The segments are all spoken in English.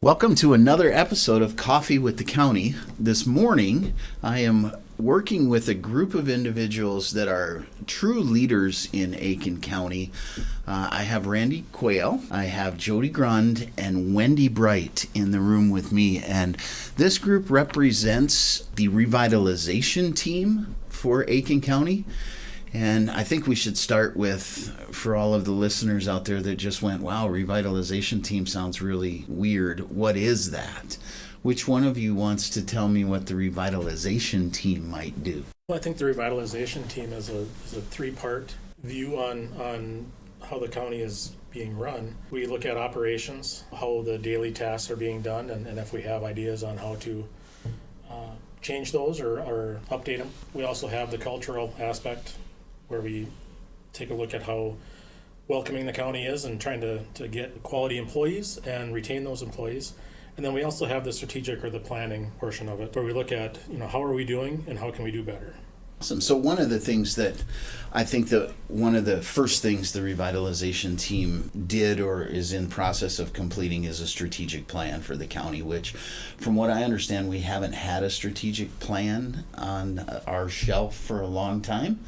Welcome to another episode of Coffee with the County. This morning, I am working with a group of individuals that are true leaders in Aiken County. I have Randy Quale, I have Jody Grund, and Wendie Bright in the room with me. And this group represents the Revitalization team for Aiken County. And I think we should start with, for all of the listeners out there that just went, wow, Revitalization team sounds really weird. What is that? Which one of you wants to tell me what the Revitalization team might do? Well, I think the Revitalization team is a three-part view on how the county is being run. We look at operations, how the daily tasks are being done, and if we have ideas on how to change those or update them. We also have the cultural aspect, where we take a look at how welcoming the county is and trying to get quality employees and retain those employees. And then we also have the strategic or the planning portion of it, where we look at, how are we doing and how can we do better. Awesome. So one of the things that I think that one of the first things the Revitalization team did or is in process of completing is a strategic plan for the county, which from what I understand, we haven't had a strategic plan on our shelf for a long time,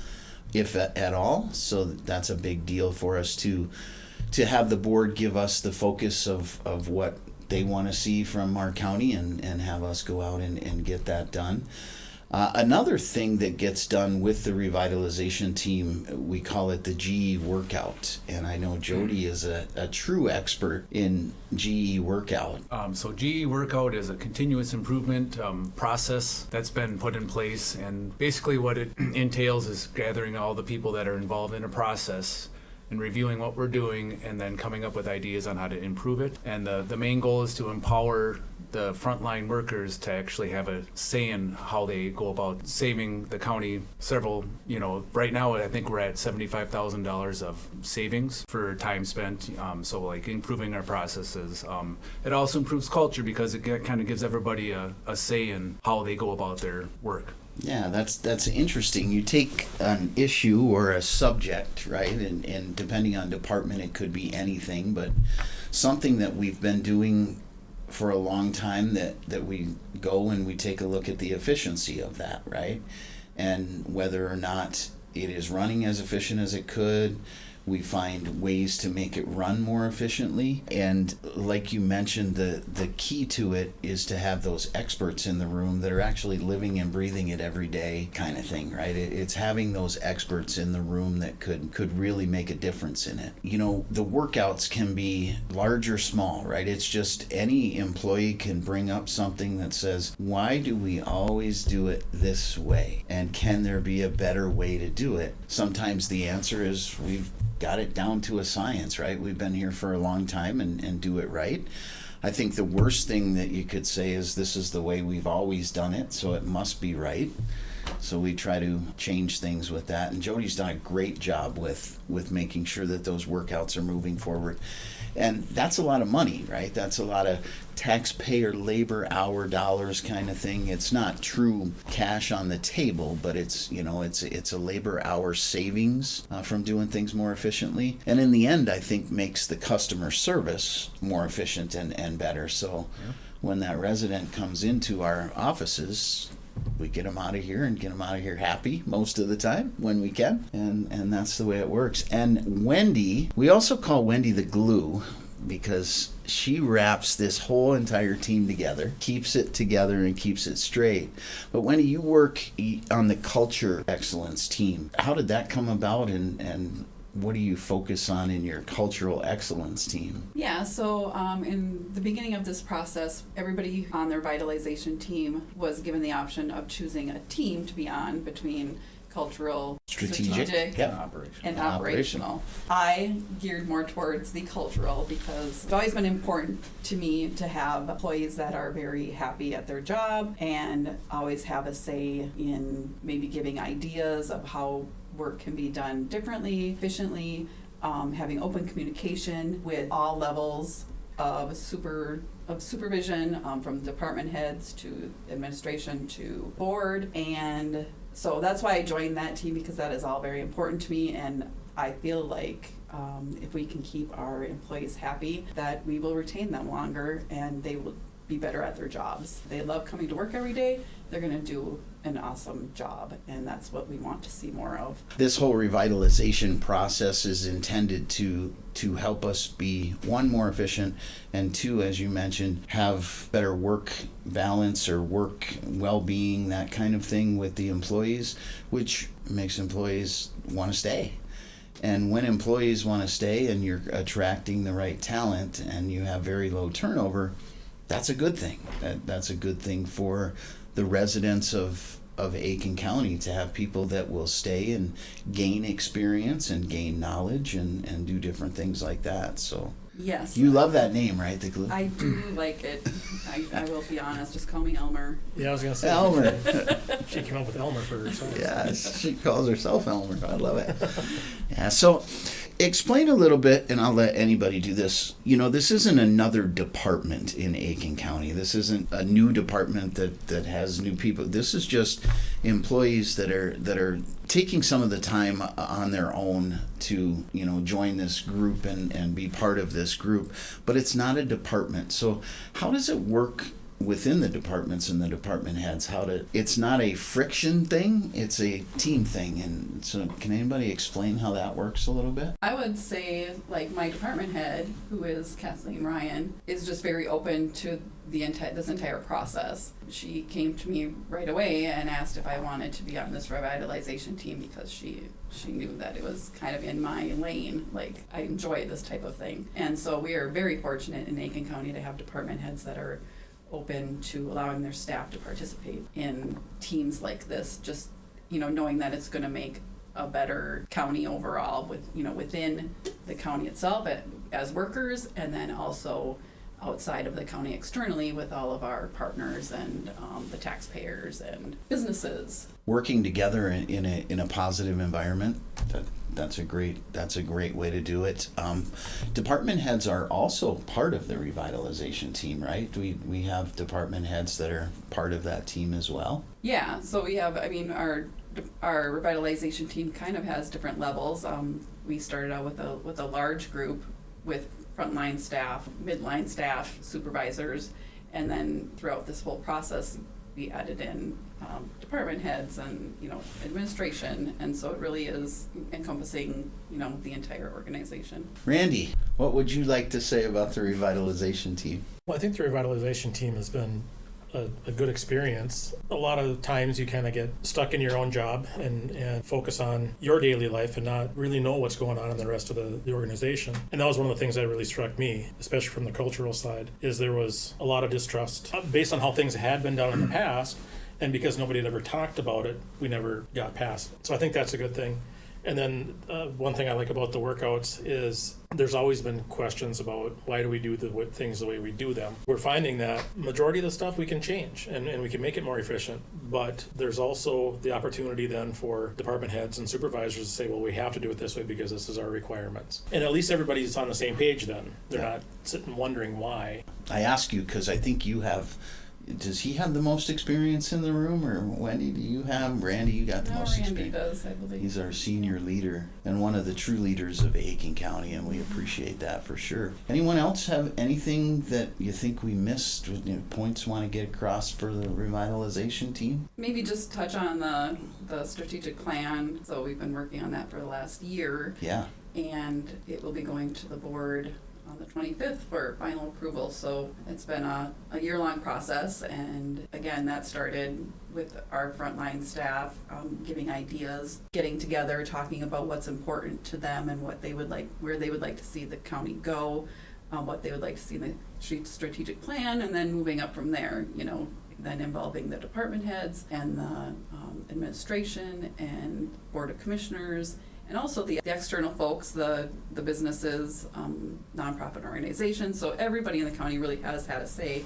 if at all. So that's a big deal for us to have the board give us the focus of what they want to see from our county and have us go out and get that done. Another thing that gets done with the Revitalization team, we call it the GE workout. And I know Jody is a true expert in GE workout. So GE workout is a continuous improvement process that's been put in place. And basically what it entails is gathering all the people that are involved in a process and reviewing what we're doing and then coming up with ideas on how to improve it. And the main goal is to empower the frontline workers to actually have a say in how they go about saving the county several, right now I think we're at $75,000 of savings for time spent. So like improving our processes. It also improves culture because it kind of gives everybody a say in how they go about their work. Yeah, that's interesting. You take an issue or a subject, right? And depending on department, it could be anything, but something that we've been doing for a long time that we go and we take a look at the efficiency of that, right? And whether or not it is running as efficient as it could. We find ways to make it run more efficiently. And like you mentioned, the key to it is to have those experts in the room that are actually living and breathing it every day kind of thing, right? It's having those experts in the room that could really make a difference in it. The workouts can be large or small, right? It's just any employee can bring up something that says, why do we always do it this way? And can there be a better way to do it? Sometimes the answer is we've got it down to a science, right? We've been here for a long time and do it right. I think the worst thing that you could say is this is the way we've always done it, so it must be right. So we try to change things with that. And Jody's done a great job with making sure that those workouts are moving forward. And that's a lot of money, right? That's a lot of taxpayer labor hour dollars kind of thing. It's not true cash on the table, but it's a labor hour savings from doing things more efficiently. And in the end, I think makes the customer service more efficient and better. So when that resident comes into our offices, we get them out of here and get them out of here happy most of the time when we can. And that's the way it works. And Wendie, we also call Wendie the glue because she wraps this whole entire team together, keeps it together and keeps it straight. But Wendie, you work on the culture excellence team. How did that come about and what do you focus on in your cultural excellence team? Yeah, so in the beginning of this process, everybody on the Revitalization team was given the option of choosing a team to be on between cultural, strategic and operational. I geared more towards the cultural because it's always been important to me to have employees that are very happy at their job and always have a say in maybe giving ideas of how work can be done differently, efficiently, having open communication with all levels of supervision, from department heads to administration to board. And so that's why I joined that team, because that is all very important to me, and I feel like if we can keep our employees happy, that we will retain them longer and they will be better at their jobs. They love coming to work every day. They're going to do an awesome job, and that's what we want to see more of. This whole revitalization process is intended to help us be, one, more efficient, and two, as you mentioned, have better work balance or work well-being, that kind of thing with the employees, which makes employees want to stay. And when employees want to stay and you're attracting the right talent and you have very low turnover, that's a good thing. That's a good thing for the residents of Aiken County, to have people that will stay and gain experience and gain knowledge and do different things like that. So yes, you love that name, right? I do like it. I will be honest. Just call me Elmer. Yeah, I was going to say. Elmer. She came up with Elmer for herself. Yeah, she calls herself Elmer. I love it. Yeah, so explain a little bit, and I'll let anybody do this. This isn't another department in Aiken County. This isn't a new department that has new people. This is just employees that are taking some of the time on their own to join this group and be part of this group. But it's not a department. So how does it work within the departments and the department heads? It's not a friction thing, it's a team thing. And so can anybody explain how that works a little bit? I would say, like, my department head, who is Kathleen Ryan, is just very open to this entire process. She came to me right away and asked if I wanted to be on this revitalization team because she knew that it was kind of in my lane. Like, I enjoy this type of thing. And so we are very fortunate in Aiken County to have department heads that are open to allowing their staff to participate in teams like this, just knowing that it's going to make a better county overall within the county itself as workers, and then also outside of the county externally with all of our partners and the taxpayers and businesses. Working together in a positive environment. That's a great way to do it. Department heads are also part of the revitalization team, right? We have department heads that are part of that team as well. Yeah, so we have. Our revitalization team kind of has different levels. We started out with a large group with frontline staff, midline staff, supervisors, and then throughout this whole process, we added in department heads and administration, and so it really is encompassing the entire organization. Randy, what would you like to say about the revitalization team? Well, I think the revitalization team has been a good experience. A lot of times you kind of get stuck in your own job and focus on your daily life and not really know what's going on in the rest of the organization. And that was one of the things that really struck me, especially from the cultural side, is there was a lot of distrust based on how things had been done in the past. And because nobody had ever talked about it, we never got past it. So I think that's a good thing. And then one thing I like about the workouts is there's always been questions about why do we do things the way we do them. We're finding that majority of the stuff we can change and we can make it more efficient. But there's also the opportunity then for department heads and supervisors to say, well, we have to do it this way because this is our requirements. And at least everybody's on the same page then. They're not sitting wondering why. I ask you because I think you have... Does he have the most experience in the room, or Wendie, do you have? Randy, you got the most experience. Randy does, I believe. He's our senior leader and one of the true leaders of Aiken County, and we appreciate that for sure. Anyone else have anything that you think we missed, points want to get across for the revitalization team? Maybe just touch on the strategic plan. So we've been working on that for the last year. Yeah. And it will be going to the board on the 25th for final approval. So it's been a year-long process, and again, that started with our frontline staff giving ideas, getting together, talking about what's important to them and what they would like, where they would like to see the county go, what they would like to see in the strategic plan, and then moving up from there, then involving the department heads and the administration and board of commissioners, and also the external folks, the businesses, nonprofit organizations. So everybody in the county really has had a say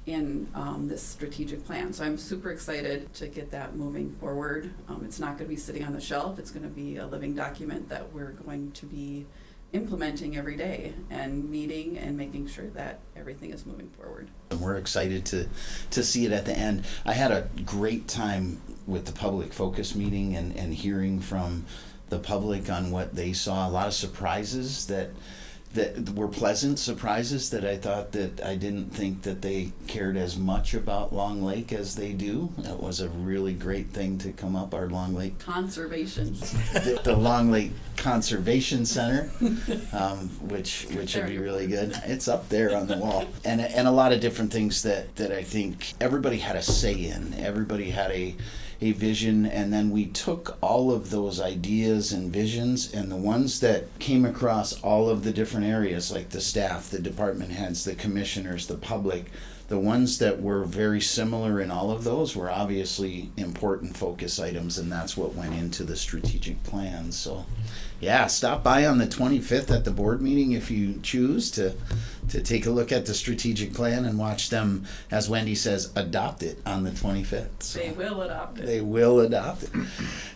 in this strategic plan. So I'm super excited to get that moving forward. It's not going to be sitting on the shelf. It's going to be a living document that we're going to be implementing every day and meeting and making sure that everything is moving forward. And we're excited to see it at the end. I had a great time with the public focus meeting and hearing from the public on what they saw. A lot of surprises that were pleasant surprises that I thought that I didn't think that they cared as much about Long Lake as they do. That was a really great thing to come up, our Long Lake Conservation. the Long Lake Conservation Center, which would be really good. It's up there on the wall, and a lot of different things that I think everybody had a say in. Everybody had a vision, and then we took all of those ideas and visions, and the ones that came across all of the different areas, like the staff, the department heads, the commissioners, the public, the ones that were very similar in all of those were obviously important focus items, and that's what went into the strategic plan. So yeah, stop by on the 25th at the board meeting if you choose to take a look at the strategic plan and watch them, as Wendie says, adopt it on the 25th. So They will adopt it. they will adopt it.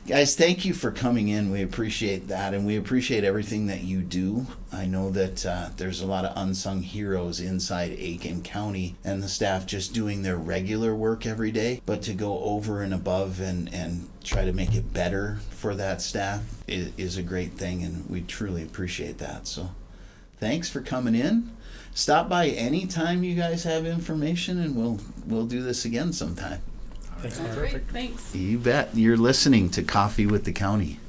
Guys, thank you for coming in. We appreciate that, and we appreciate everything that you do. I know that there's a lot of unsung heroes inside Aiken County and the staff just doing their regular work every day, but to go over and above and try to make it better for that staff is a great thing, and we truly appreciate that. So thanks for coming in. Stop by anytime you guys have information, and we'll do this again sometime. Thanks, All Mark. right, thanks. You bet. You're listening to Coffee with the County.